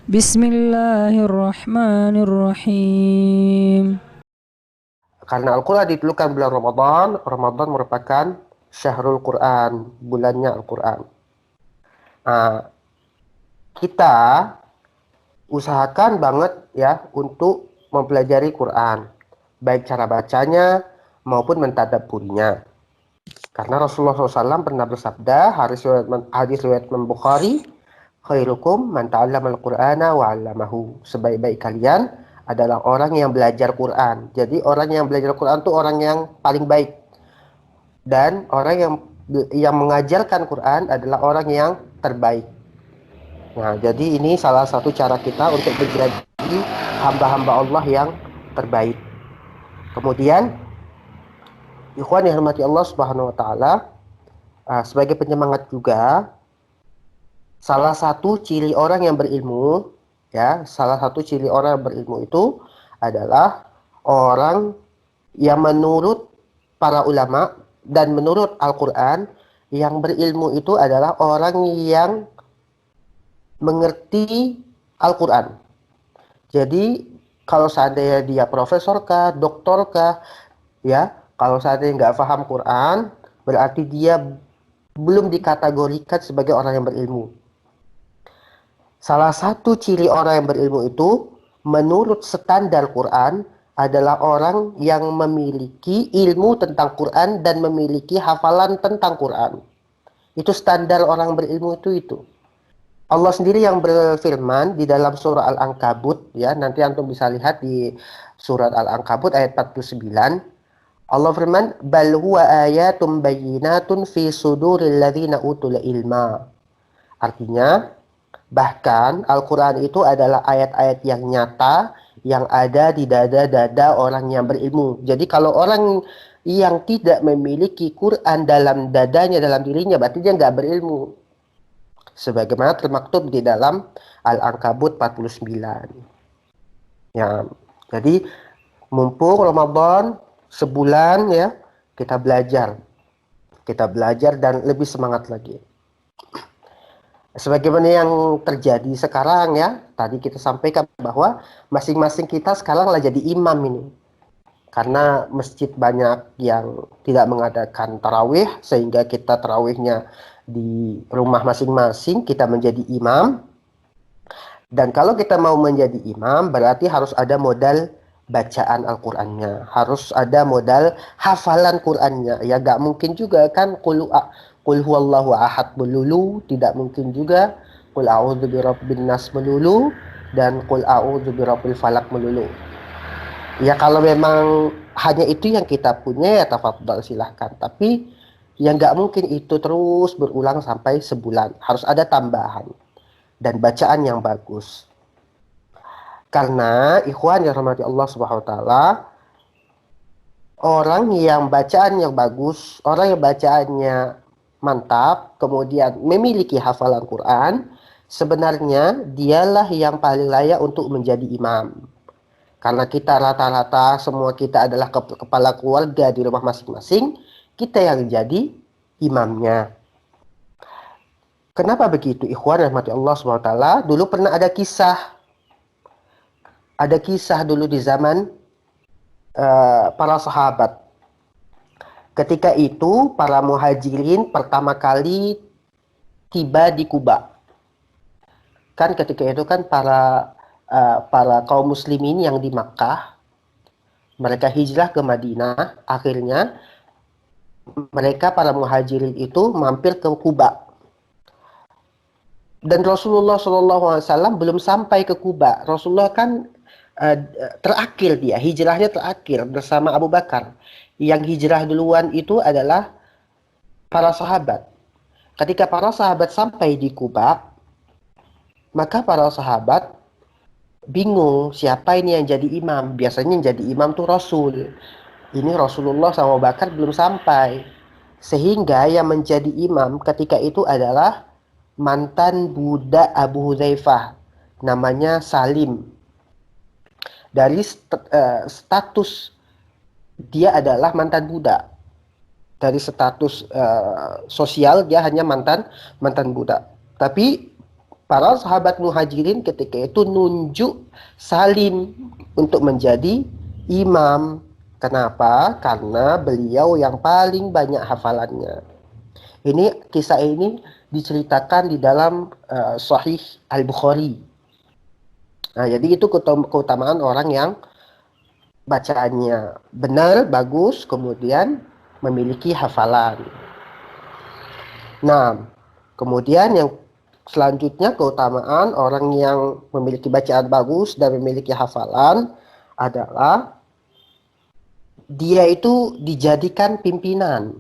Bismillahirrahmanirrahim. Karena Al-Quran diturunkan bulan Ramadan, Ramadan merupakan syahrul Quran, bulannya Al-Quran. Nah, kita usahakan banget ya untuk mempelajari Quran, baik cara bacanya maupun mentadabburinya. Karena Rasulullah SAW pernah bersabda, hadis riwayat Imam Bukhari, khairukum man ta'allama al-Qur'ana wa 'allamahu. Sebaik-baik kalian adalah orang yang belajar Quran. Jadi orang yang belajar Quran itu orang yang paling baik. Dan orang yang mengajarkan Quran adalah orang yang terbaik. Nah, jadi ini salah satu cara kita untuk menjadi hamba-hamba Allah yang terbaik. Kemudian, ikhwan yang hormati Allah Subhanahu wa taala, sebagai penyemangat juga, salah satu ciri orang yang berilmu, ya, salah satu ciri orang yang berilmu itu adalah orang yang menurut para ulama dan menurut Al-Quran, yang berilmu itu adalah orang yang mengerti Al-Quran. Jadi kalau seandainya dia profesor kah, doktor kah, ya, kalau seandainya nggak paham Quran, berarti dia belum dikategorikan sebagai orang yang berilmu. Salah satu ciri orang yang berilmu itu, menurut standar Quran, adalah orang yang memiliki ilmu tentang Quran dan memiliki hafalan tentang Quran. Itu standar orang berilmu itu. Allah sendiri yang berfirman di dalam surah Al-Ankabut, ya, nanti antum bisa lihat di surat Al-Ankabut ayat 49. Allah firman, bal huwa ayatum bayyinatun fi suduril ladzina utul ilma. Artinya, bahkan Al-Quran itu adalah ayat-ayat yang nyata yang ada di dada-dada orang yang berilmu. Jadi kalau orang yang tidak memiliki Quran dalam dadanya, dalam dirinya, berarti dia nggak berilmu. Sebagaimana termaktub di dalam Al-Ankabut 49. Ya, jadi mumpung Ramadan sebulan ya, kita belajar. Kita belajar dan lebih semangat lagi. Sebagaimana yang terjadi sekarang ya, tadi kita sampaikan bahwa masing-masing kita sekarang lah jadi imam ini. Karena masjid banyak yang tidak mengadakan tarawih, sehingga kita tarawihnya di rumah masing-masing, kita menjadi imam. Dan kalau kita mau menjadi imam, berarti harus ada modal bacaan Al-Qur'annya, harus ada modal hafalan Qur'annya. Ya gak mungkin juga kan qul huwallahu ahad melulu, tidak mungkin juga qul a'udzu birabbin nas melulu dan qul a'udzu birabbil falaq melulu. Ya kalau memang hanya itu yang kita punya ya tafadhol silahkan. Tapi yang nggak mungkin itu terus berulang sampai sebulan. Harus ada tambahan dan bacaan yang bagus. Karena ikhwan yang rahmati Allah Subhanahu wa taala, orang yang bacaan yang bagus, orang yang bacaannya mantap, kemudian memiliki hafalan Quran, sebenarnya dialah yang paling layak untuk menjadi imam. Karena kita rata-rata semua kita adalah kepala keluarga di rumah masing-masing, kita yang jadi imamnya. Kenapa begitu? Ikhwan rahmati Allah SWT, dulu pernah ada kisah dulu di zaman para sahabat. Ketika itu para muhajirin pertama kali tiba di Kuba. Kan ketika itu kan para kaum muslimin yang di Makkah, mereka hijrah ke Madinah, akhirnya mereka para muhajirin itu mampir ke Kuba. Dan Rasulullah SAW belum sampai ke Kuba. Rasulullah kan terakhir, dia hijrahnya terakhir bersama Abu Bakar. Yang hijrah duluan itu adalah para sahabat. Ketika para sahabat sampai di Kuba, maka para sahabat bingung siapa ini yang jadi imam. Biasanya yang jadi imam tuh Rasul. Ini Rasulullah sama Abu Bakar belum sampai. Sehingga yang menjadi imam ketika itu adalah mantan budak Abu Hudzaifah, namanya Salim. Dari status dia adalah mantan budak. Dari status sosial dia hanya mantan budak. Tapi para sahabat muhajirin ketika itu nunjuk Salim untuk menjadi imam. Kenapa? Karena beliau yang paling banyak hafalannya. Kisah ini diceritakan di dalam Sahih Al-Bukhari. Nah, jadi itu keutamaan orang yang bacaannya benar, bagus, kemudian memiliki hafalan. Nah, kemudian yang selanjutnya keutamaan orang yang memiliki bacaan bagus dan memiliki hafalan adalah dia itu dijadikan pimpinan.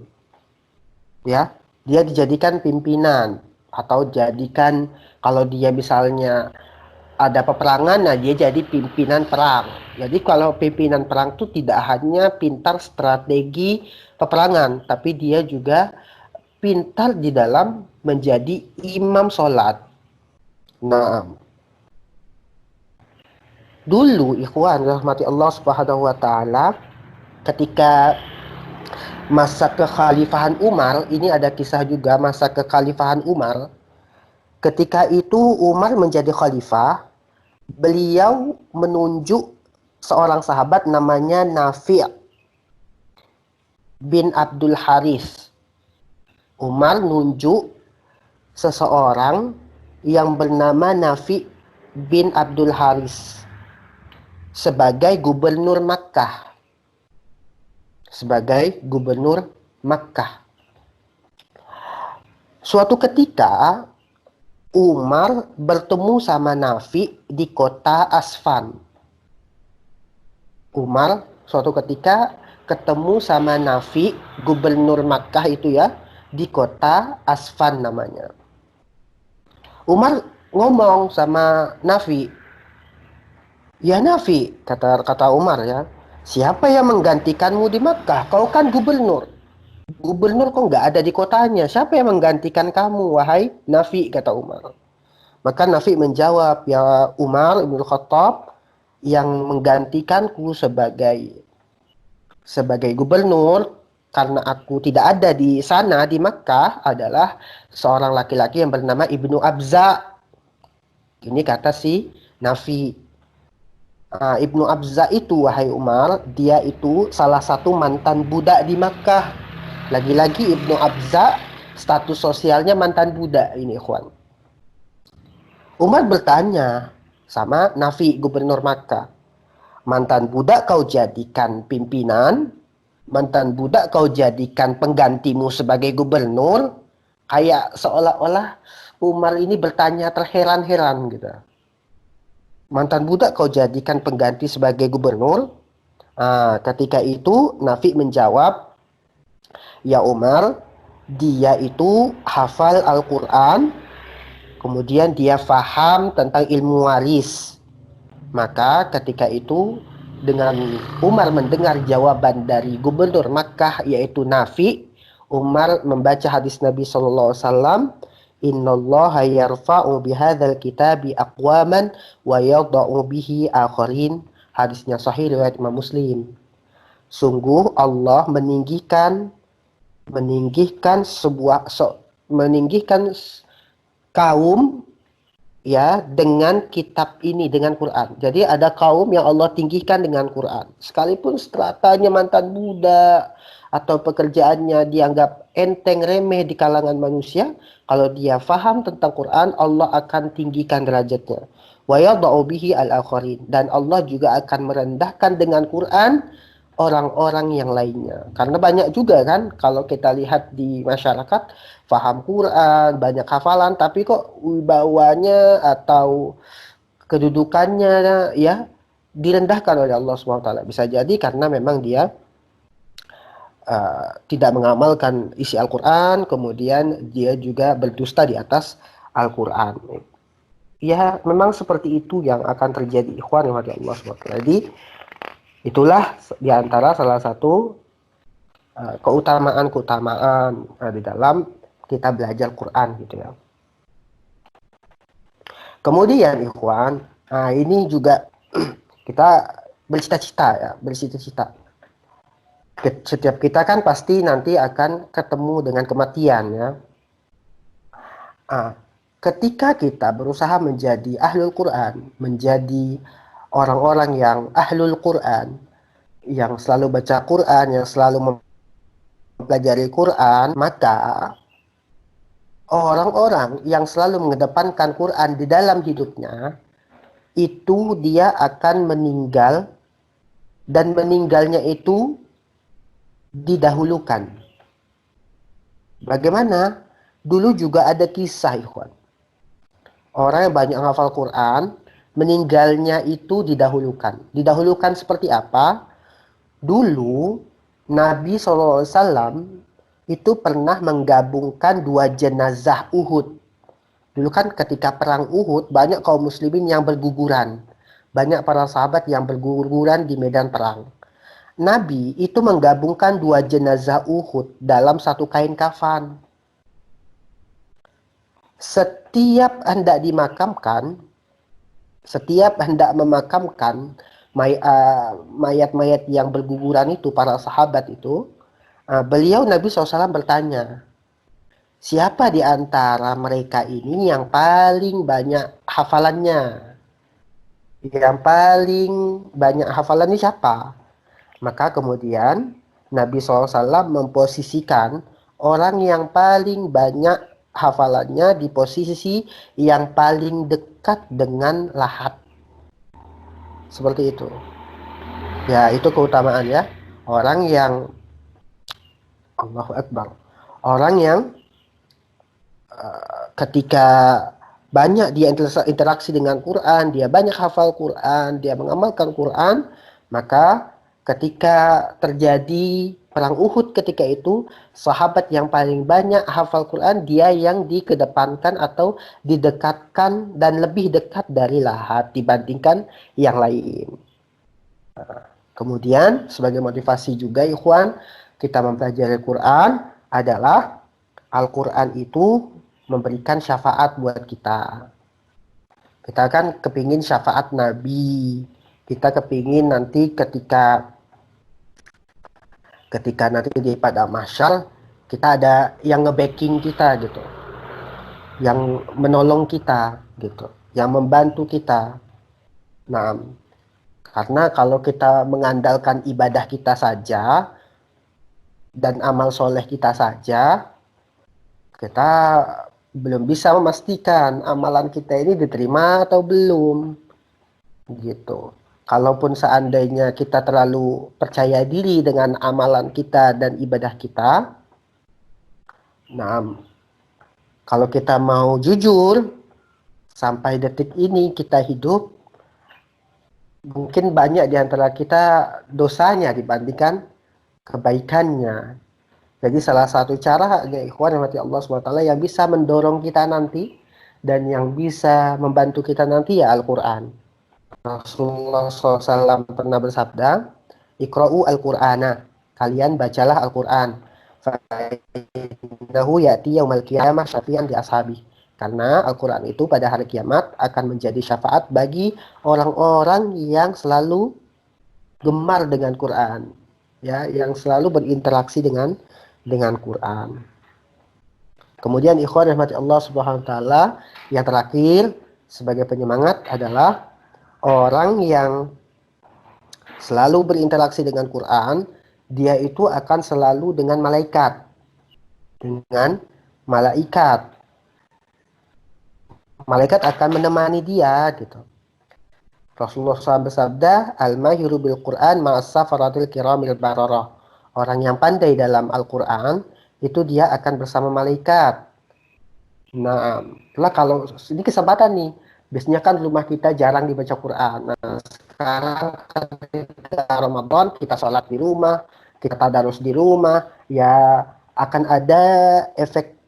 Ya, dia dijadikan pimpinan atau jadikan kalau dia misalnya ada peperangan, nah dia jadi pimpinan perang. Jadi kalau pimpinan perang itu tidak hanya pintar strategi peperangan, tapi dia juga pintar di dalam menjadi imam sholat. Nah, dulu ikhwan rahmati Allah Subhanahu wa taala, ketika masa kekhalifahan Umar, ini ada kisah juga masa kekhalifahan Umar. Ketika itu Umar menjadi khalifah, beliau menunjuk seorang sahabat namanya Nafi' bin Abdul Harith. Umar nunjuk seseorang yang bernama Nafi' bin Abdul Harith sebagai gubernur Makkah. Sebagai gubernur Makkah. Suatu ketika Umar bertemu sama Nafi di kota Asfan. Umar suatu ketika ketemu sama Nafi, gubernur Makkah itu ya, di kota Asfan namanya. Umar ngomong sama Nafi, "Ya Nafi," kata Umar ya, "siapa yang menggantikanmu di Makkah? Kau kan gubernur. Gubernur kok nggak ada di kotanya. Siapa yang menggantikan kamu, wahai Nafi?" kata Umar. Maka Nafi menjawab, "Ya Umar Ibn Khattab, yang menggantikanku sebagai gubernur karena aku tidak ada di sana di Makkah adalah seorang laki-laki yang bernama Ibnu Abza." Ini kata si Nafi. Ibnu Abza itu, wahai Umar, dia itu salah satu mantan budak di Makkah. Lagi-lagi Ibnu Abza status sosialnya mantan budak ini, ikhwan. Umar bertanya sama Nafi, gubernur Makkah, "Mantan budak kau jadikan pimpinan? Mantan budak kau jadikan penggantimu sebagai gubernur?" Kayak seolah-olah Umar ini bertanya terheran-heran gitu. "Mantan budak kau jadikan pengganti sebagai gubernur?" Ketika itu Nafi menjawab, "Ya Umar, dia itu hafal Al-Quran, kemudian dia faham tentang ilmu waris." Maka ketika itu dengan Umar mendengar jawaban dari gubernur Makkah yaitu Nafi, Umar membaca hadis Nabi SAW, "Innallaha yarfa'u bihadzal kitabi aqwaman wa yadha'u bihi akharin." Hadisnya sahih riwayat Imam Muslim. Sungguh Allah meninggikan kaum ya dengan kitab ini, dengan Quran. Jadi ada kaum yang Allah tinggikan dengan Quran. Sekalipun stratanya mantan budak atau pekerjaannya dianggap enteng remeh di kalangan manusia, kalau dia faham tentang Quran, Allah akan tinggikan derajatnya. Wa yadha'u bihi al-akharin, dan Allah juga akan merendahkan dengan Quran orang-orang yang lainnya. Karena banyak juga kan kalau kita lihat di masyarakat paham Quran, banyak hafalan, tapi kok wibawanya atau kedudukannya ya direndahkan oleh Allah SWT. Bisa jadi karena memang dia tidak mengamalkan isi Al-Quran, kemudian dia juga berdusta di atas Al-Quran. Ya memang seperti itu yang akan terjadi, ikhwan yang Allah SWT. Jadi itulah diantara salah satu keutamaan di dalam kita belajar Quran gitu ya. Kemudian ikhwan, ini juga kita bercita-cita. Setiap kita kan pasti nanti akan ketemu dengan kematian ya. ketika kita berusaha menjadi ahlul Quran, menjadi orang-orang yang ahlul Quran, yang selalu baca Quran, yang selalu mempelajari Quran, maka orang-orang yang selalu mengedepankan Quran di dalam hidupnya, itu dia akan meninggal, dan meninggalnya itu didahulukan. Bagaimana? Dulu juga ada kisah, ikhwan. Orang yang banyak hafal Quran, meninggalnya itu didahulukan. Didahulukan seperti apa? Dulu Nabi SAW itu pernah menggabungkan dua jenazah Uhud. Dulu kan ketika perang Uhud, banyak kaum muslimin yang berguguran. Banyak para sahabat yang berguguran di medan perang. Nabi itu menggabungkan dua jenazah Uhud dalam satu kain kafan. Setiap hendak dimakamkan, setiap hendak memakamkan mayat-mayat yang berguguran itu, para sahabat itu, beliau Nabi SAW bertanya, siapa di antara mereka ini yang paling banyak hafalannya? Yang paling banyak hafalannya siapa? Maka kemudian Nabi SAW memposisikan orang yang paling banyak hafalannya di posisi yang paling dekat dengan lahat. Seperti itu. Ya, itu keutamaan ya. Orang yang Allahu Akbar. Orang yang ketika banyak dia interaksi dengan Quran, dia banyak hafal Quran, dia mengamalkan Quran, maka ketika terjadi perang Uhud ketika itu, sahabat yang paling banyak hafal Quran, dia yang dikedepankan atau didekatkan dan lebih dekat dari lahat dibandingkan yang lain. Kemudian sebagai motivasi juga ikhwan, kita mempelajari Quran adalah Al-Quran itu memberikan syafaat buat kita. Kita kan kepingin syafaat Nabi. Kita kepingin nanti ketika nanti di pada mahsyar, kita ada yang nge-backing kita gitu. Yang menolong kita gitu. Yang membantu kita. Nah, karena kalau kita mengandalkan ibadah kita saja dan amal soleh kita saja, kita belum bisa memastikan amalan kita ini diterima atau belum. Gitu. Kalaupun seandainya kita terlalu percaya diri dengan amalan kita dan ibadah kita, nah, kalau kita mau jujur, sampai detik ini kita hidup, mungkin banyak di antara kita dosanya dibandingkan kebaikannya. Jadi salah satu cara ya ikhwan yang mati Allah SWT yang bisa mendorong kita nanti dan yang bisa membantu kita nanti ya Al-Quran. Rasulullah SAW pernah bersabda, Iqra'u Al-Qur'ana, kalian bacalah Al-Quran. Fa'innahu ya'ti yaumal qiyamah syafi'an di ashabi. Karena Al-Quran itu pada hari kiamat akan menjadi syafaat bagi orang-orang yang selalu gemar dengan Quran, ya, yang selalu berinteraksi dengan Quran. Kemudian ikhwan rahmati Allah Subhanahu wa taala, yang terakhir sebagai penyemangat adalah orang yang selalu berinteraksi dengan Quran, dia itu akan selalu dengan malaikat. Dengan malaikat. Malaikat akan menemani dia gitu. Rasulullah SAW bersabda, Al-mahiru bil Quran ma'as-safaratil kiramil bararah. Orang yang pandai dalam Al-Quran, itu dia akan bersama malaikat. Nah, itulah kalau ini kesempatan nih. Biasanya kan rumah kita jarang dibaca Quran. Nah, sekarang ketika Ramadan kita sholat di rumah, kita tadarus di rumah, ya akan ada efek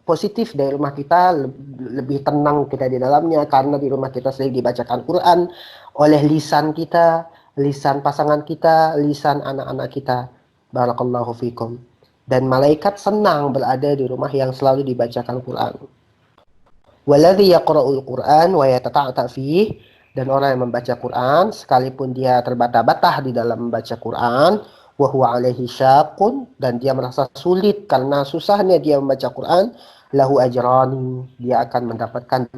positif dari rumah kita, lebih tenang kita di dalamnya karena di rumah kita sering dibacakan Quran oleh lisan kita, lisan pasangan kita, lisan anak-anak kita. Barakallahu fikum. Dan malaikat senang berada di rumah yang selalu dibacakan Quran. Waladhi yaqra'ul Qur'an wa yatata'ta fihi, dan orang yang membaca Quran sekalipun dia terbata-bata di dalam membaca Quran, wa huwa alaihi syaqun, dan dia merasa sulit karena susahnya dia membaca Quran, lahu ajrani, dia akan mendapatkan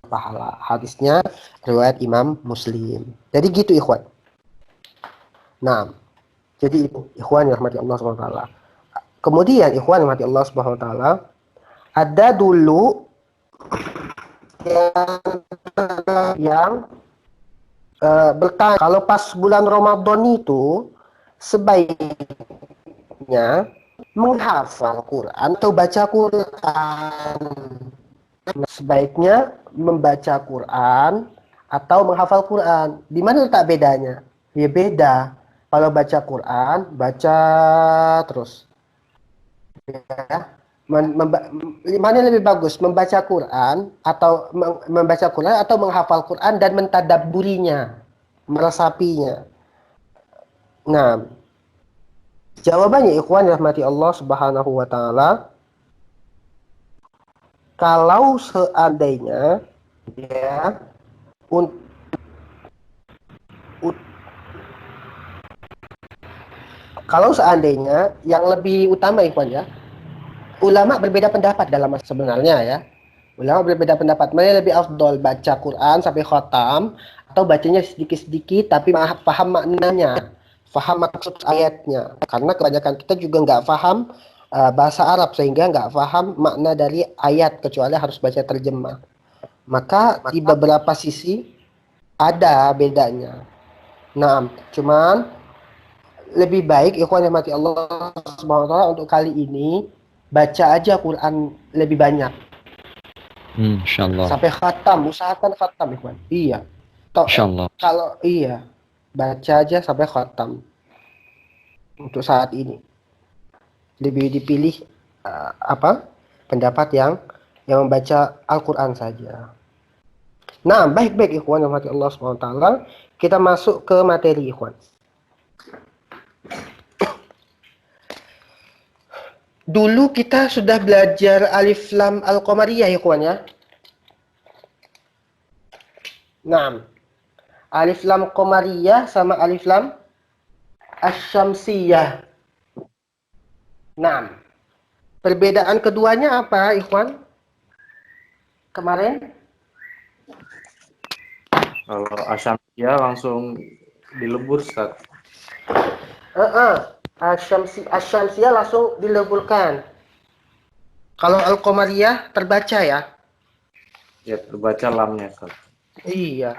pahala. Hadisnya riwayat Imam Muslim. Jadi gitu ikhwan. Nah, jadi itu ikhwan yang rahmati Allah Subhanahu wa taala. Kemudian ikhwan yang rahmati Allah Subhanahu wa taala, ada dulu yang bertanya kalau pas bulan Ramadan itu sebaiknya menghafal Quran atau baca Quran. Sebaiknya membaca Quran atau menghafal Quran. Di mana letak bedanya? Ya beda. Kalau baca Quran, baca terus. Ya. Mana yang lebih bagus? Membaca Quran atau menghafal Quran dan mentadabburinya, meresapinya. Nah, jawabannya ikhwan rahmati Allah Subhanahu wa taala, kalau seandainya ya kalau seandainya yang lebih utama ikhwan ya, ulama berbeda pendapat dalam sebenarnya ya. Ulama berbeda pendapat, mana yang lebih afdol, baca Quran sampai khatam atau bacanya sedikit-sedikit tapi paham maknanya, paham maksud ayatnya. Karena kebanyakan kita juga nggak paham bahasa Arab sehingga nggak paham makna dari ayat kecuali harus baca terjemah. Maka di beberapa sisi ada bedanya. Nah, cuman lebih baik ikhwan yang mati Allah Subhanahu wa taala untuk kali ini baca aja Quran lebih banyak. Insyaallah. Sampai khatam, usahakan khatam ikhwan. Iya. Insyaallah. Kalau iya, baca aja sampai khatam. Untuk saat ini lebih dipilih pendapat yang membaca Al-Qur'an saja. Nah, baik-baik ikhwan yang mati Allah Subhanahu wa taala, kita masuk ke materi ikhwan. Dulu kita sudah belajar alif lam al-qamariyah ikhwan ya. Nah, alif lam qamariyah sama alif lam asy-syamsiyah. Nah, perbedaan keduanya apa ikhwan? Kemarin? Kalau asy-syamsiyah langsung dilebur, Ustaz. Asy-syamsiyah langsung dileburkan. Kalau al-qamariyah terbaca ya? Ya, terbaca lamnya, Ustaz. Iya.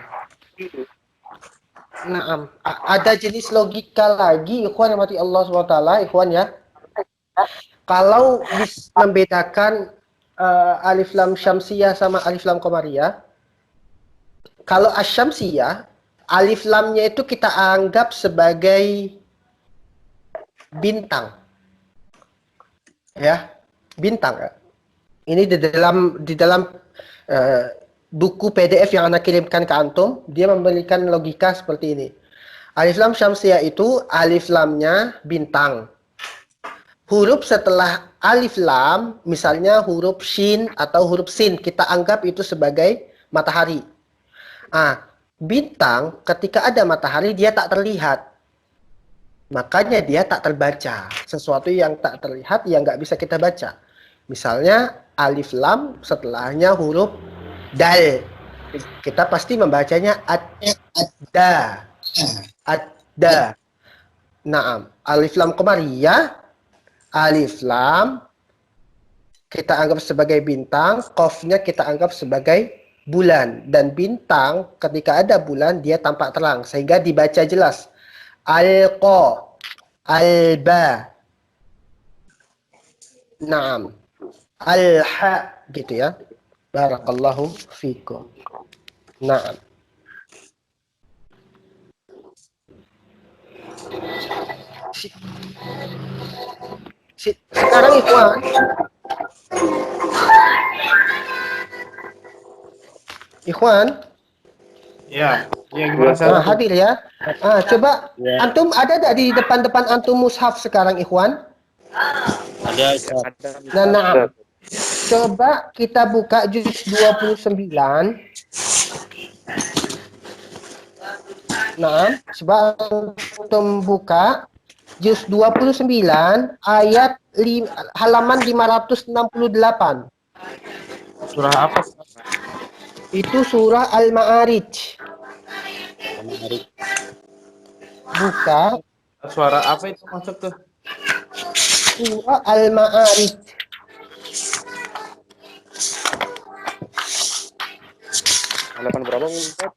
Nah, ada jenis logika lagi ikhwan yang mati Allah SWT ikhwan ya. Kalau bisa membedakan alif lam syamsiyah sama alif lam qamariyah, kalau asy-syamsiyah alif lamnya itu kita anggap sebagai bintang. Ya, bintang ya. Ini di dalam buku PDF yang Anda kirimkan ke antum, dia memberikan logika seperti ini. Alif lam syamsiyah itu alif lamnya bintang. Huruf setelah alif lam, misalnya huruf shin atau huruf sin, kita anggap itu sebagai matahari. Bintang ketika ada matahari dia tak terlihat. Makanya dia tak terbaca. Sesuatu yang tak terlihat yang nggak bisa kita baca. Misalnya alif lam setelahnya huruf dal. Kita pasti membacanya adda. Adda. Naam. Alif lam qamariyah. Alif lam kita anggap sebagai bintang. Qafnya kita anggap sebagai bulan. Dan bintang ketika ada bulan dia tampak terang. Sehingga dibaca jelas. Al-qa. Al-ba. Naam. Al-ha. Gitu ya. Barakallahu fikum. Naam. Sekarang ikhwan. Ikhwan. Ya, gimana Ustaz? Hadir ya. Coba ya. Antum ada tak di depan antum mushaf sekarang ikhwan? Ada. Nah. Coba kita buka juz 29. Nah, coba antum buka juz 29 ayat halaman 568. Surah apa? Ustaz? Itu surah Al-Ma'arij. Buka Suara apa itu masuk tuh? surah Al-Ma'arij. Halaman berapa, Ustaz?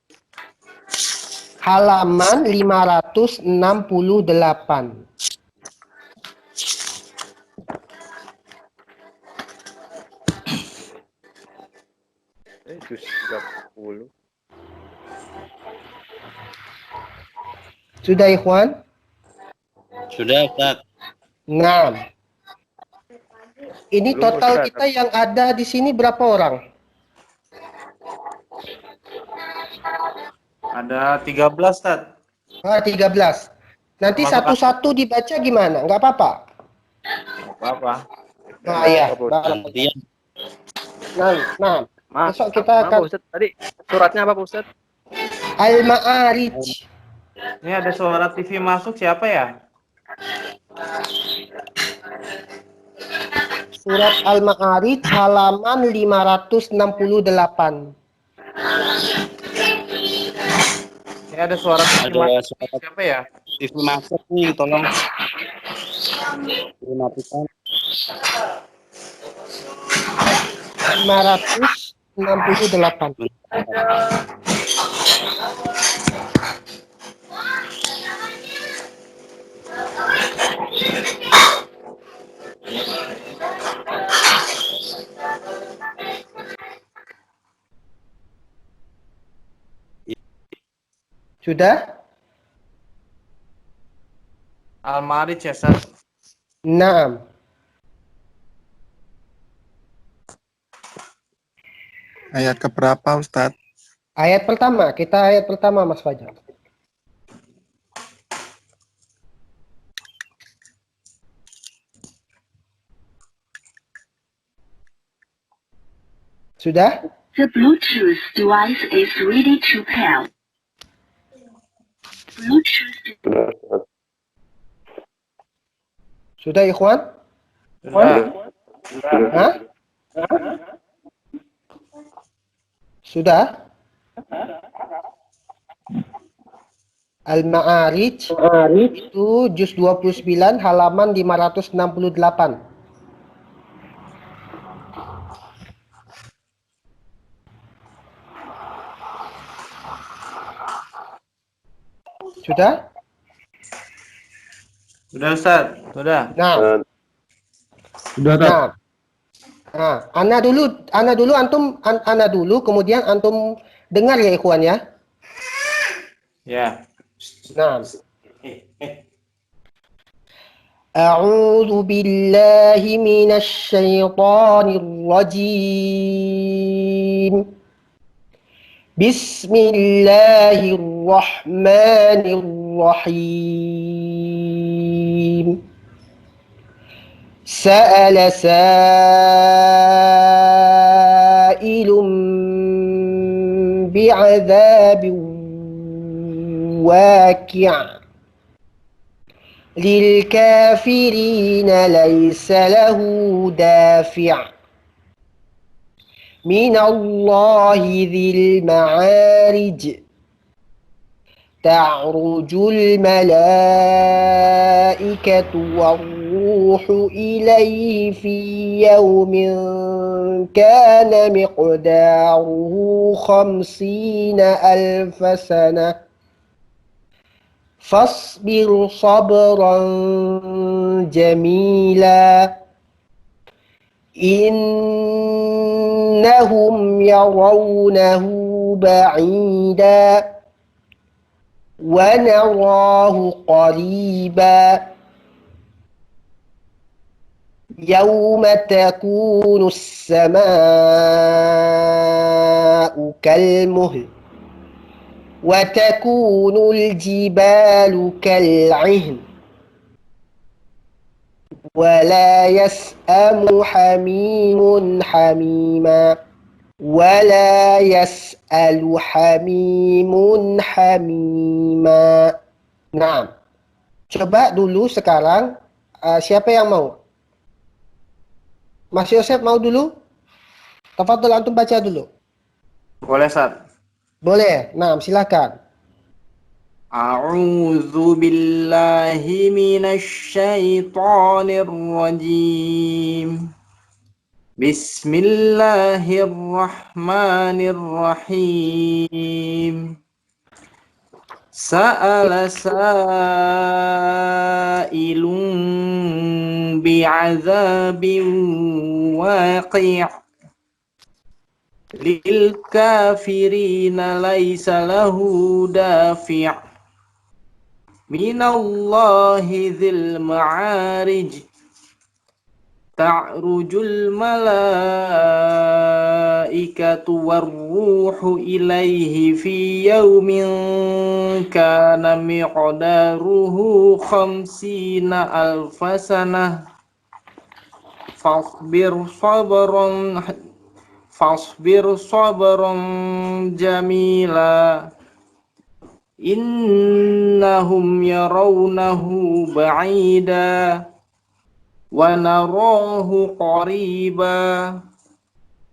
Halaman 568. Juz 30. Sudah, ikhwan? Sudah, Ustaz. Nah, ini Belum, total Ustaz. kita yang ada di sini berapa orang? Ada 13, Ustaz. 13. Nanti Masuk satu-satu dibaca gimana? Nggak apa-apa? Apa-apa. Nah, ya. Gantian. Nah, Maaf, besok kita akan Ustaz. Tadi suratnya apa, Ustaz? Al-Ma'arij. Ini ada suara TV masuk, siapa ya? Surat Al-Ma'arij halaman 568. Ini ada suara TV Ada masuk, suara siapa ya? TV masuk nih, tolong dimatikan. 568. Sudah? Al-Ma'arij ya, Ustaz. Naam. Ayat keberapa, Ustadz? Ayat pertama, kita ayat pertama, Mas Fajar. Sudah? The Bluetooth device is ready to pair. Bluetooth. Sudah, ikhwan? Sudah. Hah? Sudah? Al-Ma'arij itu juz 29 halaman 568. Sudah? Sudah, Ustaz. Sudah. Nah, ana dulu antum ana dulu kemudian antum dengar ya ikhwan ya. Ya. Nah. A'udzu billahi minasy syaithanir rajim. Bismillahirrahmanirrahim. Sa'ala sa'ilun bi'adzabin waqi'. للكافرين ليس له دافع من الله ذي المعارج تعرج الملائكة والروح إليه في يوم كان مقداره 50,000 سنة فاصبر صبرا جميلا إنهم يرونه بعيدا ونراه قريبا يوم تكون السماء كالمهل وتكون الجبال كالعهن ولا يسأم حميم حميما ولا يسأل حميم حميما. Nah, Coba dulu sekarang, siapa yang mau? Mas Yosef mau dulu? Tafadhol antum baca dulu. Boleh, Ustaz. Boleh. Nah, silakan. A'udzu billahi minasy syaithanir rajim. Bismillahirrahmanirrahim. Sa'ala sa'ilun bi'adzabin waqi'. Lil kafirina laisa lahu dafi'. Minallahi dzil ma'arij. Ta'rujul malaikatu warruhu ilaihi fi yaumin kana miqdaruhu khamsina alfasanah fasbir sabran jamila innahum yarawnahu ba'ida wa narahu qariba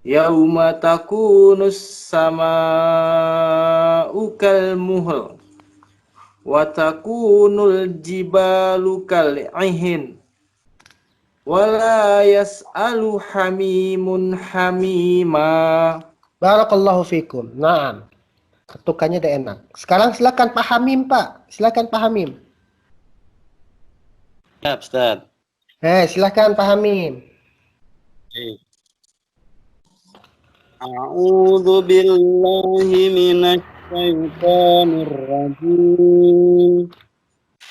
yauma takunus sama'u kal muhl wa takunul jibalu kal ihin wa la yas'alu hamimun hamima. Barakallahu fikum. Naam. Ketukannya udah enak. Sekarang silakan Pak Hamim, Pak. Silakan Pak Hamim. Ya, Ustaz. Silakan Pak Hamim. A'udzu billahi minasy syaithanir rajim.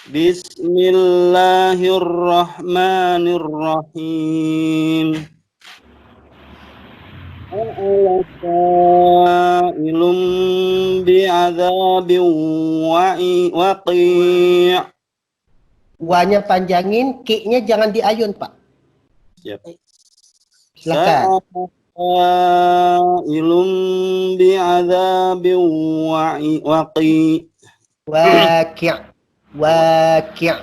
Bismillahirrahmanirrahim. Sa'ala sa'ilun bi'adzabin waqi'. Wanya panjangin, ki-nya jangan diayun, Pak. Siap. Silakan. Sa'ilun bi'adzabin waqi'. Waqi'. Waqi'.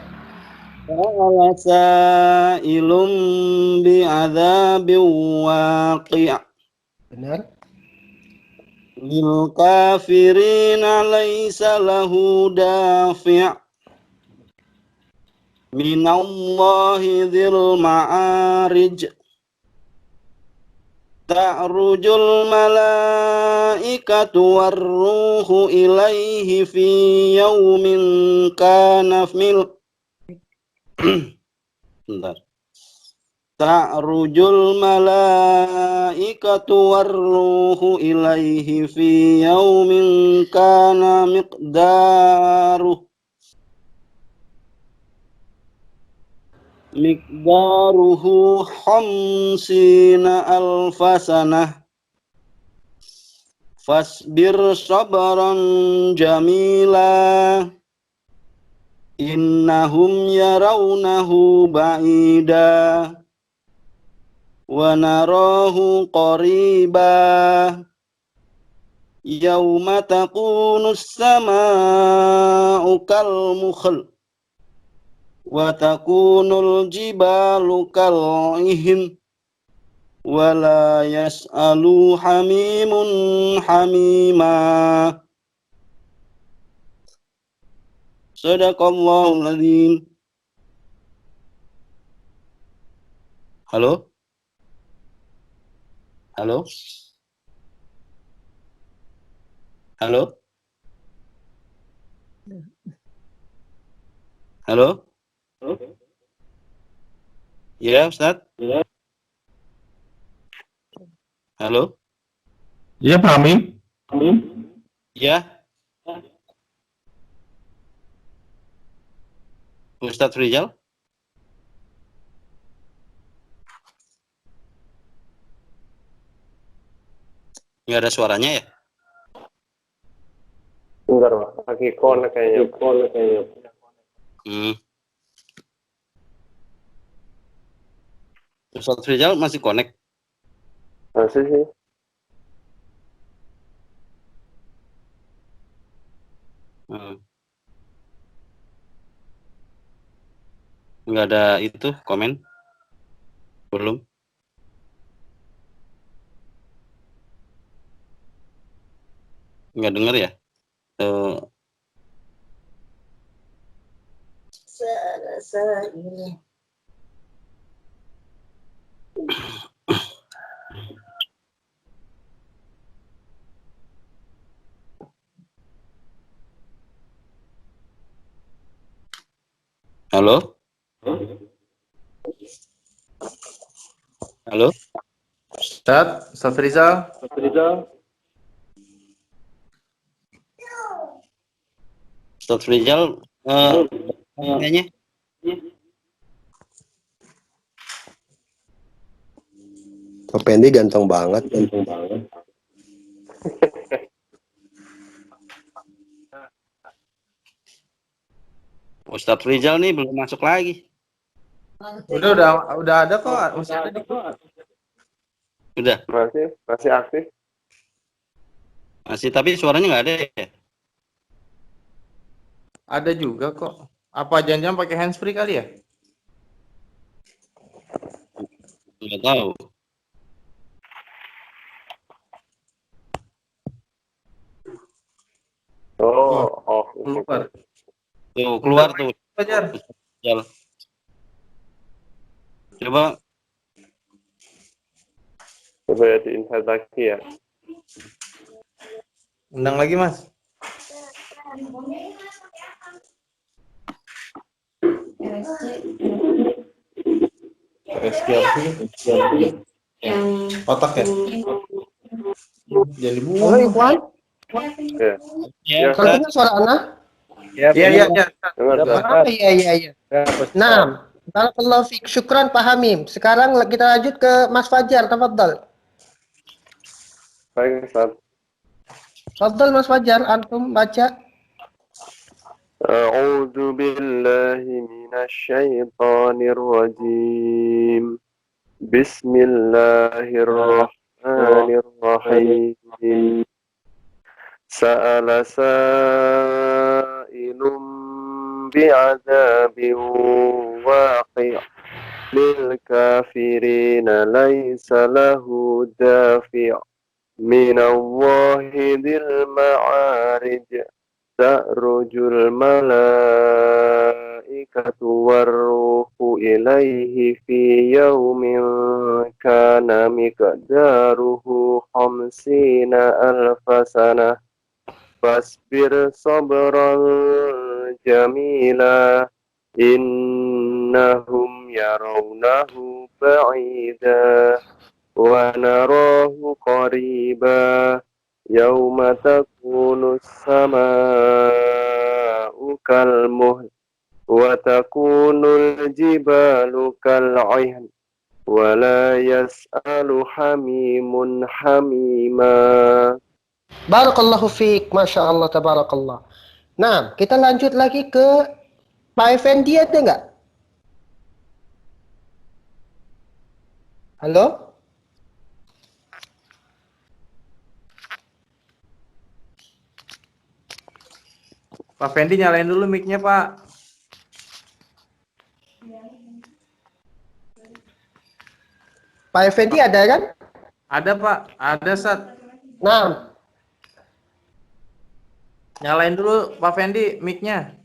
Sa'ala sa'ilun bi'adzabin waqi'. Benar? Lil kafirina laisa lahu dafi'. Minallahi dzil ma'arij. Ta'rujul malaikatu warruhu ilaihi fi yaumin kana bentar. Ta'rujul malaikatu warruhu ilaihi fi yaumin kana miqdaruhu khamsina alfasanah fasbir sabran jamila innahum yarawnahu ba'ida wa narahu qariba yauma takunus sama'u kal muhl wa takunul jibalu kal ihin wa la yas'alu hamimun hamima. Sadaqallahul adzim. Halo? Halo? Halo? Halo? Ya, Ustaz? Halo? Iya, Pak Hamim. Ya, Ustadz Rizal? Nggak ada suaranya ya? Bentar, Pak. Lagi connect kayaknya. Ustadz Rizal masih connect? Masih sih. Nggak ada itu komen? Belum? Nggak dengar ya? Halo? Halo? Ustaz Rizal. Ustaz Rizal, kayaknya Pak Pendi ganteng banget. Ustaz Rizal nih belum masuk lagi. Udah ada kok, masih ada di grup. Udah, Masih aktif. masih tapi suaranya nggak ada ya? Ada juga kok. Apa jangan-jangan pakai handsfree kali ya? Nggak tahu. Keluar. Tuh, keluar tuh. Fajar. Rizal. Coba Coba di-invite lagi ya. Undang lagi, Mas. RSG apa sih? Otak ya? Jadi Halo buang. Ikhwan, ya, kalau dengar suara Ana? Iya. Dengar, Ah, iya. Nah, barakallahu fiik. Syukran Pak Hamim. Sekarang kita lanjut ke Mas Fajar, tafadhal. Baik, Ustaz. Tafadhal Mas Fajar, antum baca. أعوذ بالله من الشيطان الرجيم بسم الله الرحمن الرحيم سأل سائل بعذاب واقع للكافرين ليس له دافع من الله ذي المعارج تأرج الملائكة والروح إليه في يوم كان مقداره 50,000 سنة فاصبر صبرا جميلا إنهم يرونه بعيدا ونراه قريبا يوم تكون السماء كالمهل وتكون الجبال كالعهن ولا يسأل حميم حميما. Barakallahu fiik, Masya Allah, tabarakallah. Nah, kita lanjut lagi ke Pak Effendi, ada nggak? Halo? Pak Fendi nyalain dulu mic-nya, Pak. Pak Effendi ada kan? Ada, Pak. Ada, Sat. Nah, Nyalain dulu Pak Fendi mic-nya.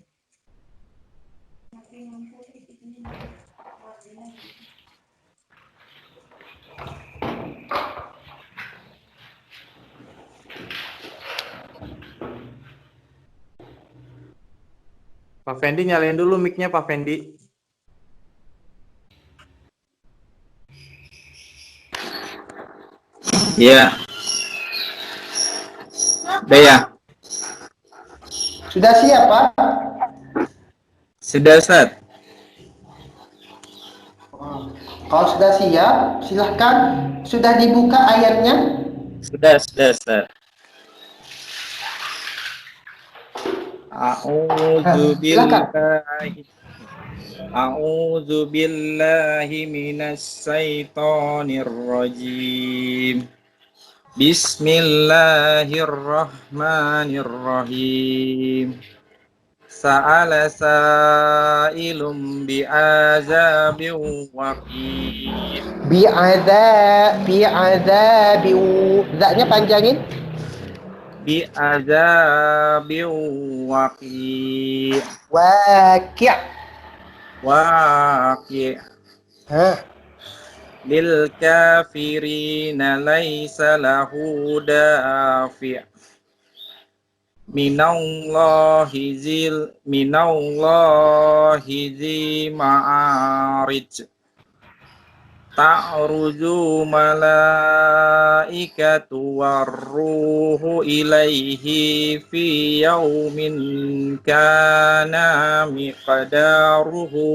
Pak Fendi nyalain dulu mic-nya, Pak Fendi. Iya. Udah ya? sudah siap Pak? Sudah, Sat. Kalau sudah siap, silahkan. Sudah dibuka ayatnya? Sudah, Sat. A'udzu billahi minas syaitonir rajim. Bismillahirrahmanirrahim. sa'ala sa'ilum bi'azabin waqi'. Bi'adzabi. Zaknya panjangin. Bi'azabin waqi'. Waqi'. Waqi'. Hah. Lil kafirina laisa lahu dafi'. Minallahi zi ma'arij. Ta'ruju malaikatu warruhu ilaihi fi yaumin kana miqdaruhu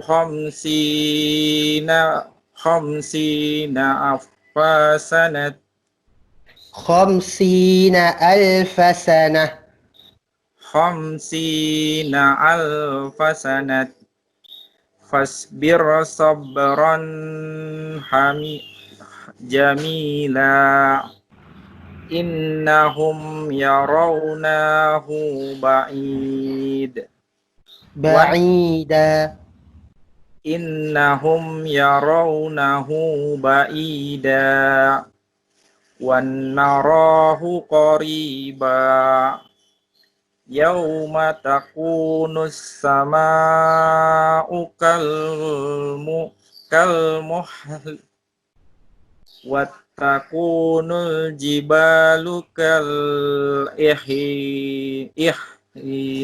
khamsina alfa sanat. Khamsina alfa sanah. Khamsina alfa sanat. Fasbir sabran jamila. Innahum yarawnahu ba'id. Ba'ida. Innahum yarawnahu ba'ida. Wan narahu qariba. Yauma takunus sama'u kalmuhl wa takunul jibalu kal ihyin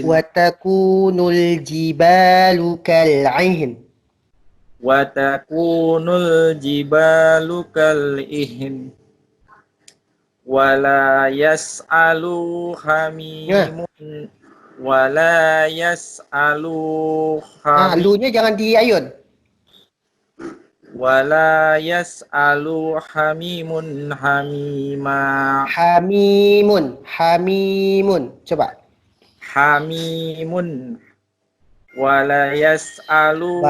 Wa takunul jibalu kal'ihn. wa takunul jibalu kal ihyin wala yas'alu hamimun wala yas'alu Lunya jangan diayun. wala yas'alu hamimun hamima. Hamimun. Coba. Hamimun wala yas'alu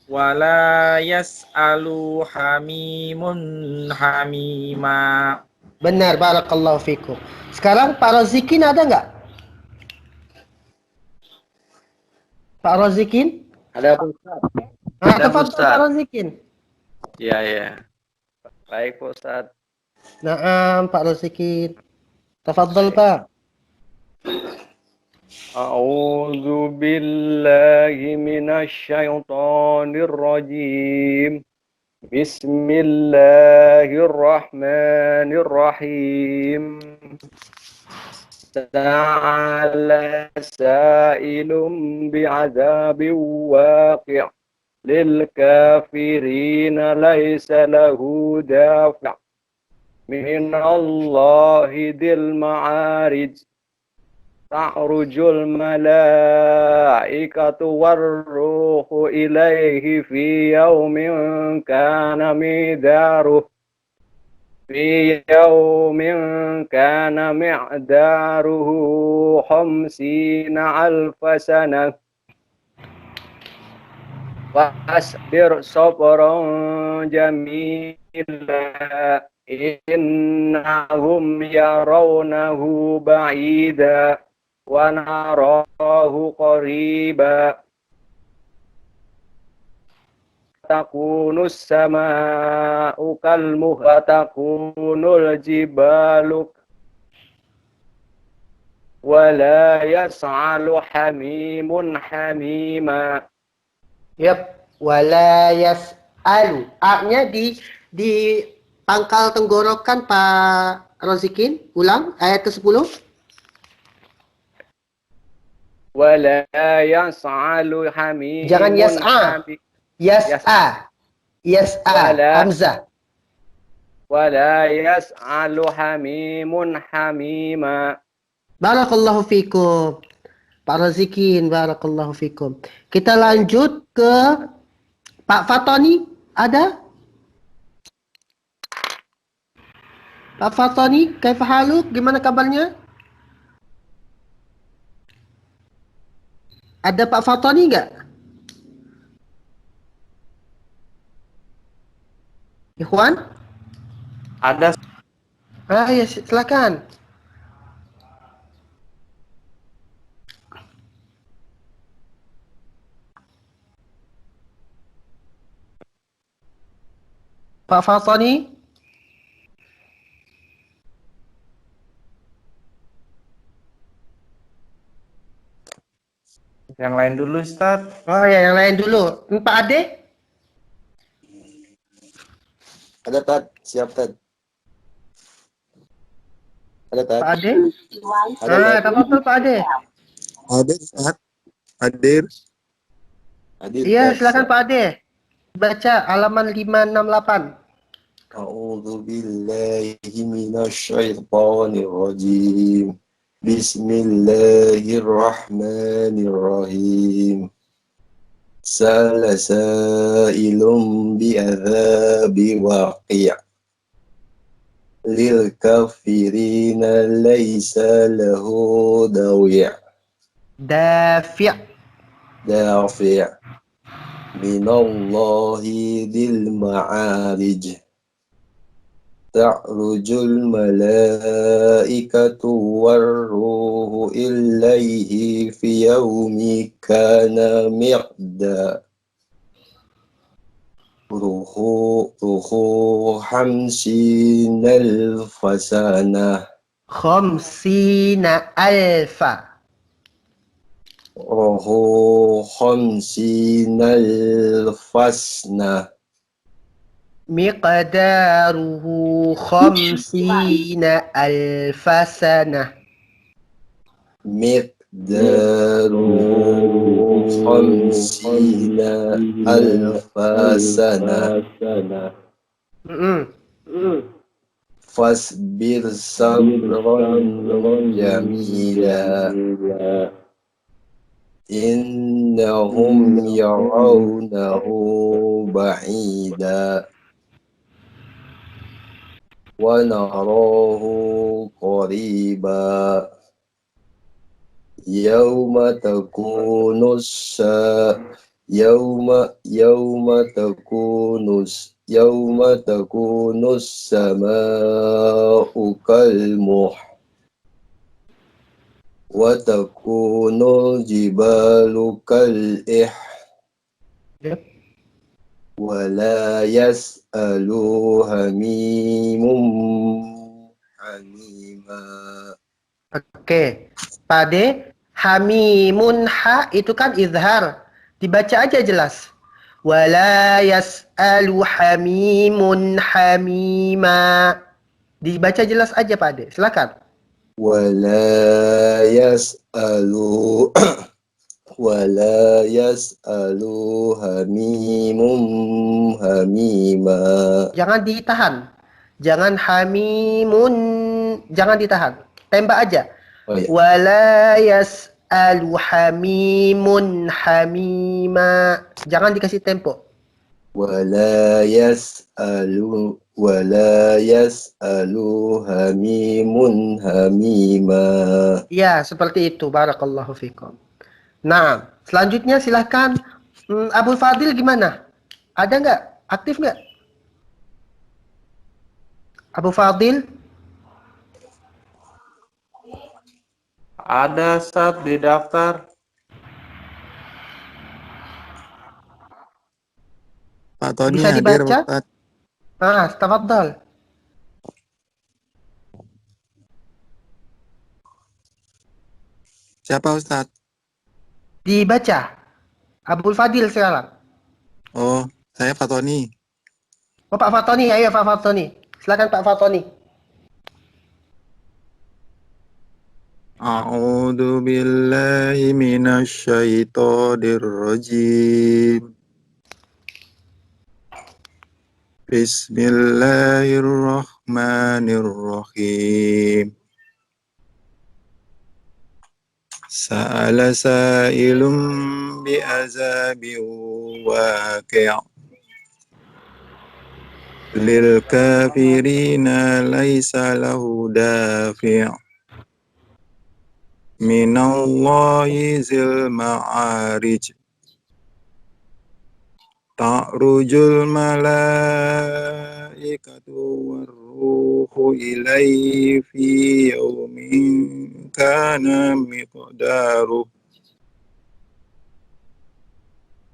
wala yas'alu hamimun hamima. Benar, barakallahu fikum. Sekarang Pak Rozikin ada nggak? Pak Rozikin? Ada Pak Ustaz. Tafadhal Ustaz. Pak Rozikin. Ya, ya. Baik Pak Ustaz. Naam, Pak Rozikin. Tafadhal Pak. A'udzu billahi minasy syaithanir rajim. Bismillahirrahmanirrahim. Ta'ala sa'ilun bi'adzabin waqi'. Lil kafirina laisa lahu dafi'. Minallahi dzil ma'arij. Ta'rujul malaikatu warruhu ilaihi fi yaumin kana miqdaruhu khamsina alfa sanah. Wasbir sabran jamila. Innahum yarawnahu ba'ida. Wa narahu qariba. Takunus sama'u kalmuhl wa takunul jibalu wa la yas'alu hamimun hamima. Yap, wala yas'alu. A-nya di pangkal tenggorokan Pak Rozikin. Ulang ayat ke-10. Wala yas'alu hamimun. Jangan yas'a. Yas'a. Wala. Hamzah. Wala yas'alu hamimun hamima. Barakallahu fikum. Pak Rozikin, barakallahu fikum. Kita lanjut ke Pak Fatoni. Ada? Pak Fatoni, kaifa haluk? Gimana kabarnya? Ada Pak Fatoni nggak? Ikhwan? Ada Ya, silakan. Pak Fatoni? Yang lain dulu, Ustaz. Oh ya, yang lain dulu. Pak Ade? Ada Tad, siap Tad. Ada Tad. Pak Ade? Bluetooth device Ada, Ah, Tad. tafadhol Pak Ade. Hadir Tad. Hadir. Hadir Iya, Tad. silakan Pak Ade. Baca halaman 568. A'udzu billahi minasyaitonir rajim. Bismillahirrahmanirrahim. Sa'ala sa'ilun bi'adzabi waqi'. Lil kafirina laysa lahu dawi'. Dafi'. Dafi' minallahi dzil ma'arij. Ta'rujul malaikatu warruhu ilaihi fi yaumi kana miqda ruhu hamsinal fasana Khamsina alfa. ruhu hamsinal fasna Miqdaruhu khamsina alfa sanah. miqdaruhu khamsina alfasana fasbir sabran jamila innahum yarawnahu ba'ida wa narahu qariba Yauma takunus sama'u kalmuh wa takunul jibalu kalih Yep. wa la yas'alu hamimum hamima. Oke. Pak Ade, hamimun ha itu kan izhar. Dibaca aja jelas. Wala yas'alu hamimun hamima. Dibaca jelas aja Pak Ade. Silakan. Wala yas'alu wala yas'alu hamimum hamima. Jangan ditahan. Jangan hamimun. Jangan ditahan. Tembak aja. Oh ya. Wala yas'alu hamimun hamima. Jangan dikasih tempo. Wala yas'alu hamimun hamima. Ya, seperti itu. Barakallahu fikum. Nah, selanjutnya silahkan Abul Fadil gimana? Ada nggak? Aktif nggak? Abu Fadil? Ada, Ustaz, di daftar. Pak Tony Bisa hadir, dibaca? Ustaz. Tafadhal. Siapa Ustaz? Dibaca. Abdul Fadil sekarang. Oh, saya Pak Tony. Oh, Pak Fatoni, ayo Pak Fatoni. Silakan Pak Fatoni. A'udzu billahi minasyaitonir rajim. Bismillahirrahmanirrahim. Sa'ala sa'ilum bi'azabin waqi'. Lil kafirina laisa lahu dafi'. Minallahi zil ma'arij. Ta'rujul malaikatu warruhu ilaihi fi yawmin kana miqdaruh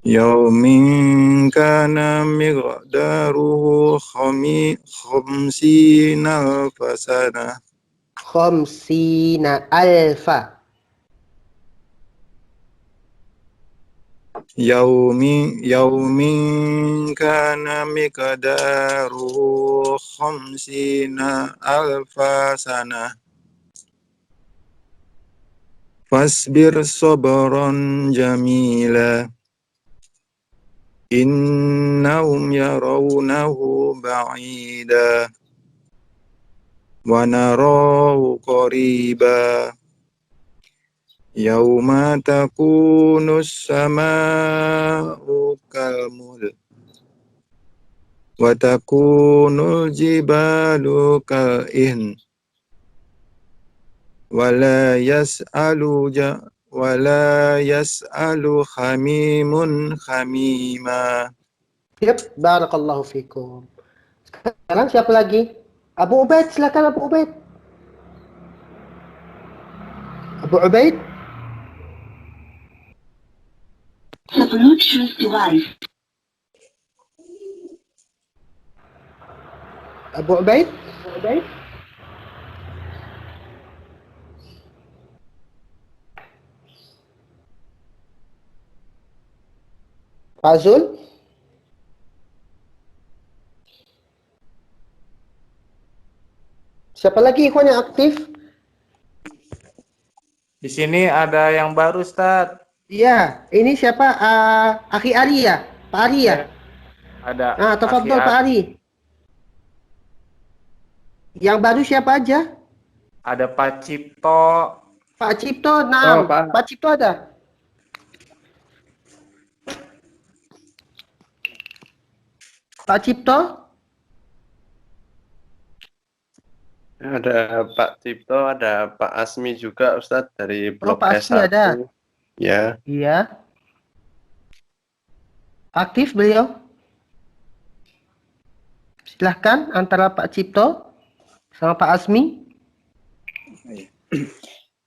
yaumin kana miqdaruhu khamsina alfasana. Khamsina alfa. Yaumin kana miqdaruhu khamsina alfasana. Fasbir sabran jamila. Innahum yarawnahu ba'ida wa narahu qariba. Yauma takunus sama'u kalmul wa takunul jibalu kal'ihn wala yas'alu hamimun hamima. Yep, barakallahu fikum. Sekarang siapa lagi? Abu Ubaid, silakan Abu Ubaid. Abu Ubaid. The Bluetooth device. Abu Ubaid. Pak Zul. Siapa lagi ikhwan yang aktif? Di sini ada yang baru, Ustaz. Iya, ini siapa? Akhi Ari ya? Pak Ari ya? Ada. Nah, tafadhol Pak Ari. Yang baru siapa aja? Ada Pak Cipto. Pak Cipto, nah. Oh, Pak. Pak Cipto ada. Pak Cipto? Ada Pak Cipto, ada Pak Asmi juga Ustadz dari blok Pak Asmi S1. ada. Ya. Iya. Aktif beliau? Silahkan antara Pak Cipto sama Pak Asmi.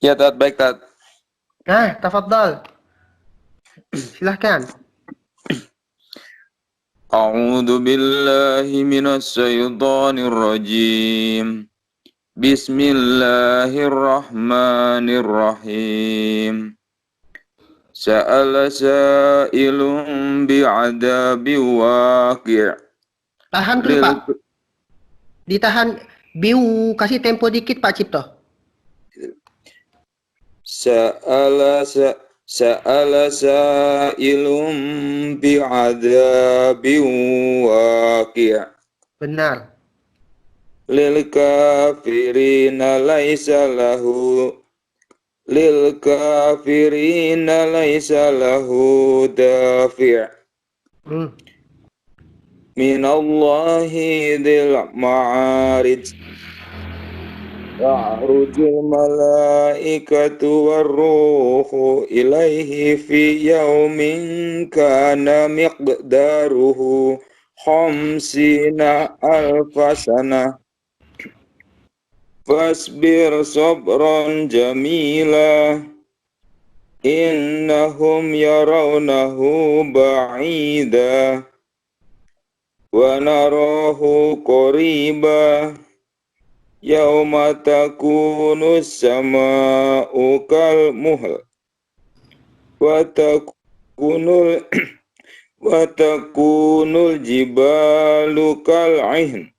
Ya, Tat, baik, Tat. Nah, tafadhol. Silahkan. A'udzu billahi minasy syaithanir rajim. Bismillahirrahmanirrahim. Sa'ala sa'ilun bi'adabi waqi'. Tahan dulu, Pak. Ditahan. Biu, kasih tempo dikit Pak Cipto. Sa'ala sa'ilun bi'adabi waqi'. Benar. Lil kafirina laisa lahu dafi'. Minallahi dzil ma'arij. Ya'rujul malaikatu warruhu ilaihi fi yaumin kana miqdaruhu khamsina alfasana. Fasbir sabran jamila. Innahum yarawnahu ba'ida wa narahu qariba. Yauma takunu sama'u kalmuhl wa takunul jibalu kal'ihn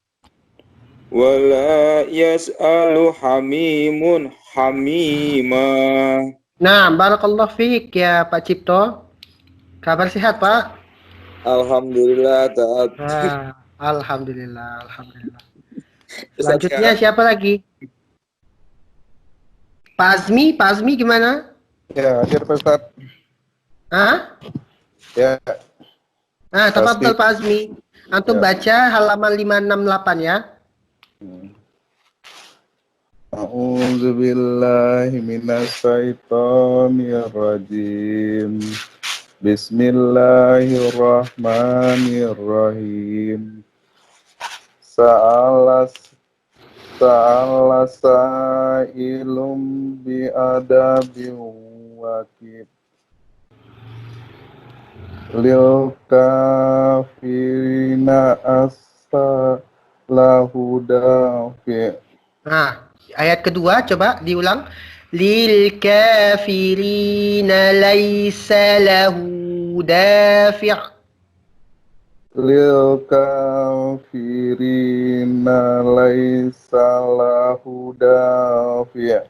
wala yas'alu hamimun hamima. Nah, barakallahu fiik ya Pak Cipto. Kabar sehat, Pak? Alhamdulillah, Tat. Alhamdulillah. Selanjutnya siapa lagi? Pak Azmi gimana? Ya, hadir Pak Ustaz. Hah? Ya. Nah, tafadhol Pak Azmi. Antum baca halaman 568 ya. A'udzu billahi minasy syaithanir rajim. Bismillahirrahmanirrahim. Sa'ala sa'ilum bi'adabi waqi'. lil kafirina lahu dafi'. Nah, ayat kedua coba diulang. Lil kafirina laisa lahu dafi'. Lil kafirina laisa lahu dafi'.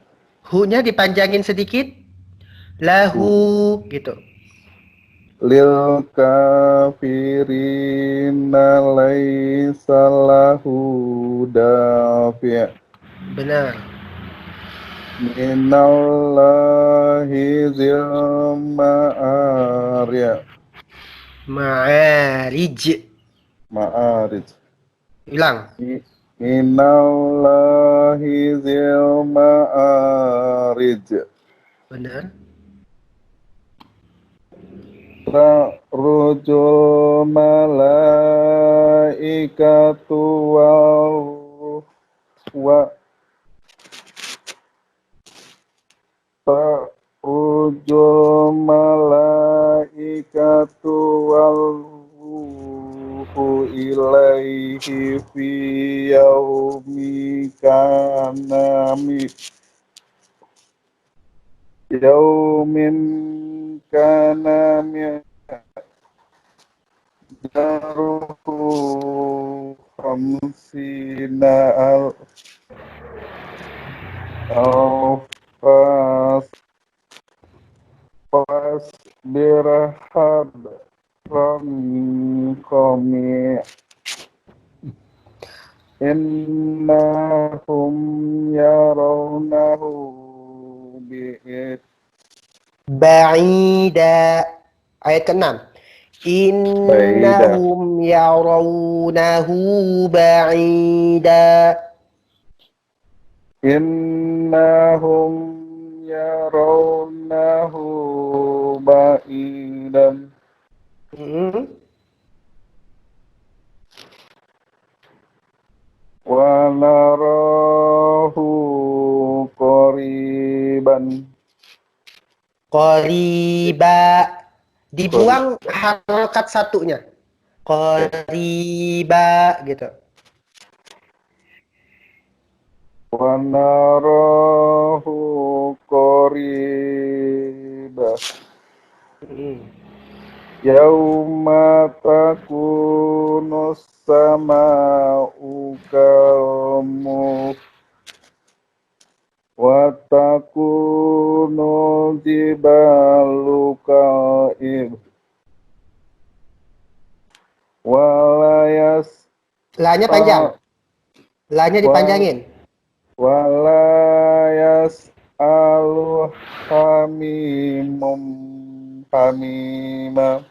Hu-nya dipanjangin sedikit. Lahu gitu. Lil kafirina laisa lahu dafi'. Benar. Minallahi zil ma'arij. Ma'arij. Ulang. Minallahi zil ma'arij. Benar. Ta'rujul malaikatu ta'rujul malaikatu wal ruhu ilaihi fi yaumi yaumin kana miqdaruhu khamsina fasbir hadran qami innahum yarawnahu bi'id Ba'ida. Ayat ke-6. Innahum yarawnahu ba'ida. innahum yarawnahu ba'idan wa narahu qariban. Qariba. Dibuang harakat satunya. Qariba gitu. Wa narahu qariba. Yauma takunu sama'u kalmuh wa takunu jibalu ka'ib walayas La-nya panjang. La-nya dipanjangin. walayas alu hamimum hamima.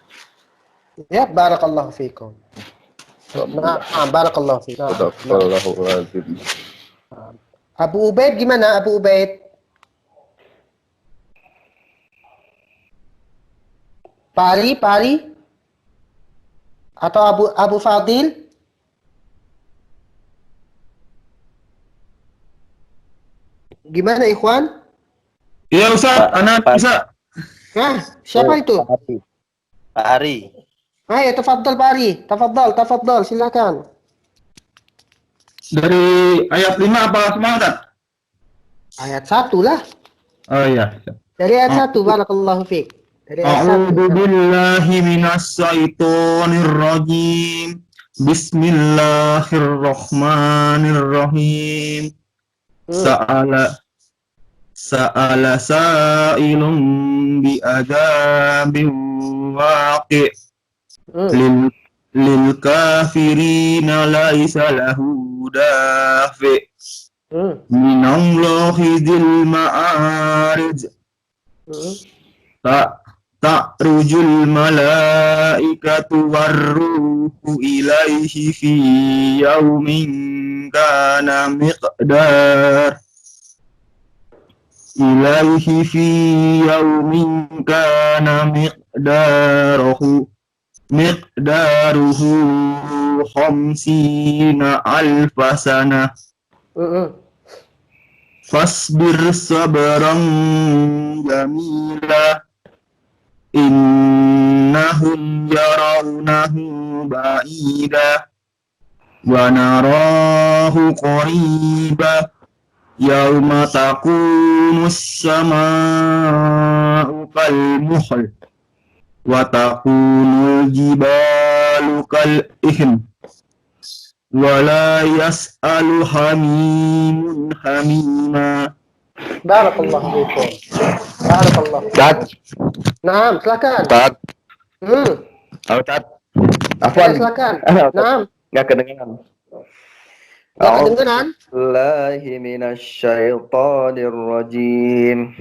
Ya, barakallahu fikum. Nah, barakallahu fikum. Sadaqallahul-azim. Abu Ubaid gimana Abu Ubaid? Pari? Atau Abu Fadil? Gimana ikhwan? Iya Ustaz, anak bisa. Nah, siapa itu? Pak Ari. Ayo, tafadhal Pak Ari. Tafadhal, silakan. Dari ayat 5 apa semua Ustaz? Ayat 1 lah. Oh iya. Dari ayat 1, barakallahu fiik. Dari ayat 1. A'udzu billahi minasy syaithanir rajim. Bismillahirrahmanirrahim. Sa'ala sa'ilun bi'adzabin waqi' lil kafirina laisa lahu dafi' minallahi dzil ma'arij ta'rujul malaikatu warruhu ilaihi fi yaumin kana miqdaruhu khamsina alfa sanah. Fasbir sabran jamila inna innahum yarawnahu ba'ida wa narahu qariba yauma taqumus sama'u kal muhl wa takunul jibalu kal ihn wa la yas'alu hamimun hamima. Barakallahu fiikum. Barakallah. Ustaz, Naam, silakan. Ustaz, Ya, Ustaz. Afwan. silakan. Ustaz. Naam. Nggak kedengeran. Nggak kedengeran? Billahi minasyaitonir rajim.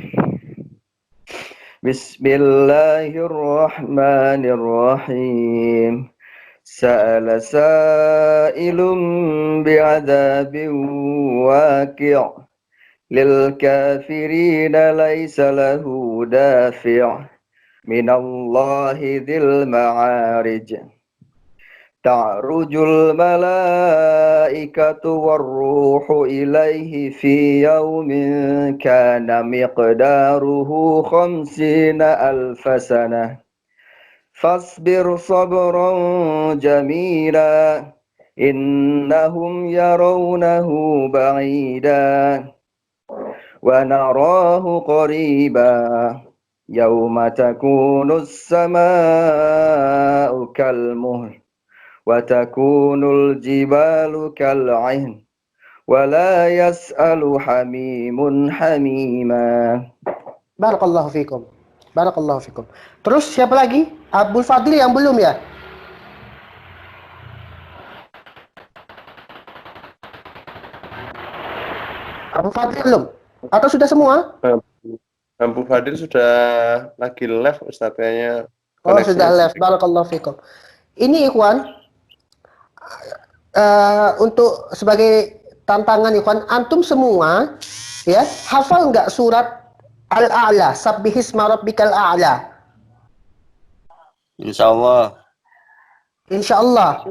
Bismillahirrahmanirrahim. Sa'ala sa'ilun bi'adzabin waqi'. Lil kafirina laysa lahu dafi' minallahi dzil ma'arij. Ta'rujul malaikatu warruhu ilaihi fi yawmin kana miqdaruhu 50,000 sanah. Fasbir sabran jamila innahum yarawnahu ba'ida wa narahu qariba yawma takunus sama'u kal muhl wa takunul jibalu kal 'ihn wa la yas'alu hamimun hamima. Barakallahu fikum. Barakallahu fikum. Terus siapa lagi? Abdul Fadli yang belum ya? Abdul Fadli belum? Atau sudah semua? Abu Fadil sudah lagi live Ustaz kayaknya. Oh, sudah live. Barakallahu fikum. Ini ikhwan, untuk sebagai tantangan ikhwan, antum semua ya, hafal nggak surat Al-A'la, Sabbihisma Rabbikal A'la? Insyaallah. Insyaallah.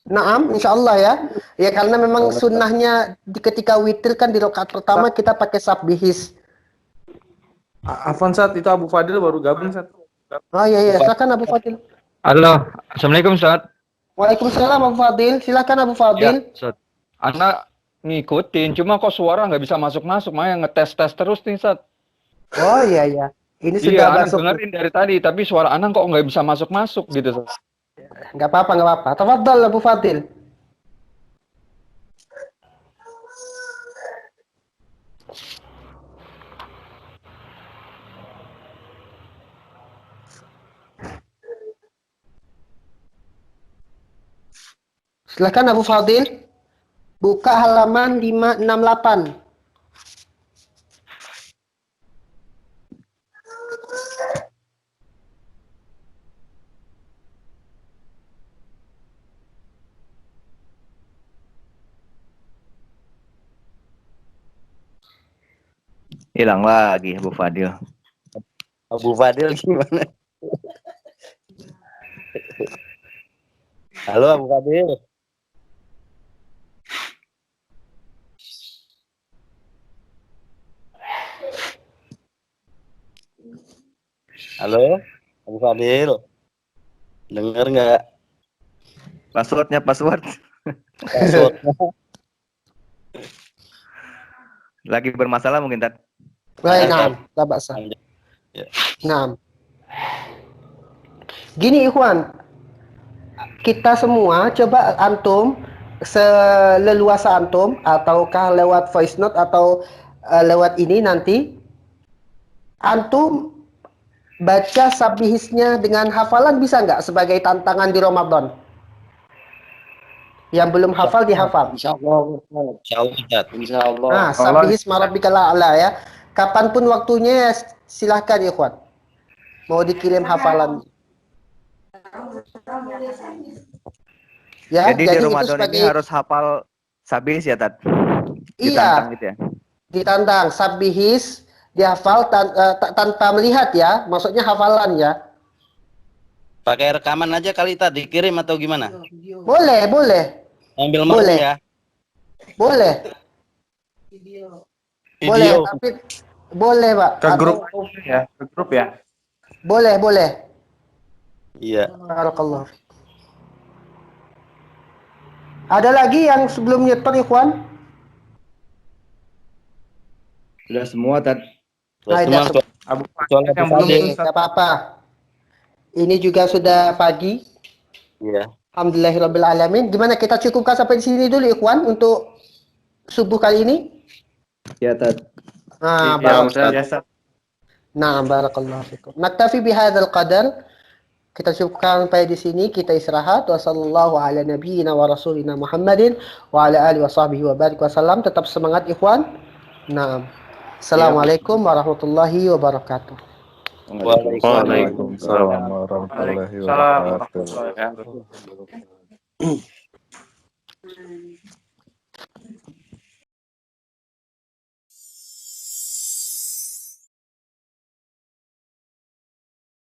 Naam, insyaallah ya. Ya karena memang sunnahnya ketika witir kan di rakaat pertama kita pakai sabbihis. Afwan Ustaz, itu Abu Fadil baru gabung Ustaz. Oh iya, silakan Abu Fadil. Halo, Assalamualaikum Ustaz. Waalaikumsalam Abu Fadil. Silakan Abu Fadil. Ya, Ustaz. Anak ngikutin, cuma kok suara nggak bisa masuk-masuk, makanya ngetes-tes terus nih Ustaz. Oh iya. Ini Iya, sudah anak masuk. dengerin dari tadi, tapi suara anak kok nggak bisa masuk-masuk gitu Ustaz. Nggak apa-apa. Tafadhal Abu Fadil. Silakan Abu Fadil. Buka halaman 568. Hilang lagi Abu Fadil. Abu Fadil gimana? Halo Abu Fadil. Halo Abu Fadil. Dengar nggak? Password. Password. Lagi bermasalah mungkin Tat. Baik, naam. La ba'sa. Ya. Naam. Gini ikhwan, kita semua coba antum seleluasa antum ataukah lewat voice note atau lewat ini nanti antum baca sabbihisnya dengan hafalan, bisa nggak sebagai tantangan di Ramadan? Yang belum hafal dihafal. Insyaallah. Insyaallah. Nah, sabbihisma rabbikal a'la ya. Kapanpun waktunya silahkan ikhwan. Mau dikirim hafalan. Ya, Jadi di Ramadan sebagai, ini harus hafal sabihis ya Tat? Iya. Ditantang gitu ya? Ditantang sabihis dihafal tanpa melihat ya. Maksudnya hafalan ya. Pakai rekaman aja kali tadi dikirim atau gimana? Boleh. Ambil Boleh. ya. Boleh. Video. Boleh, tapi Boleh, Pak. Ke grup ya, ke grup ya. Boleh, boleh. Iya. Barakallah. Ada lagi yang sebelum nyetor, Ikhwan? Sudah semua, Tad. Nah, Semua ada. Abu kecuali yang Abu belum Fadil. Ustaz. Tidak apa-apa. Ini juga sudah pagi. Iya. Alhamdulillahirabbil alamin. Gimana kita cukupkan sampai di sini dulu, Ikhwan, untuk subuh kali ini? Ya, Tad. Nah, Ya, barakallah. biasa. Nah, barakallahu fikum. Naktafi bihadzal qadar. Kita cukupkan sampai di sini, kita istirahat. Wassallallahu ala nabiyyina wa rasulina Muhammadin wa ala alihi wa sahbihi wa barik wasallam. Tetap semangat, Ikhwan. Nah, assalamualaikum warahmatullahi wabarakatuh. Waalaikumsalam warahmatullahi Waalaikumsalam wabarakatuh. warahmatullahi wabarakatuh.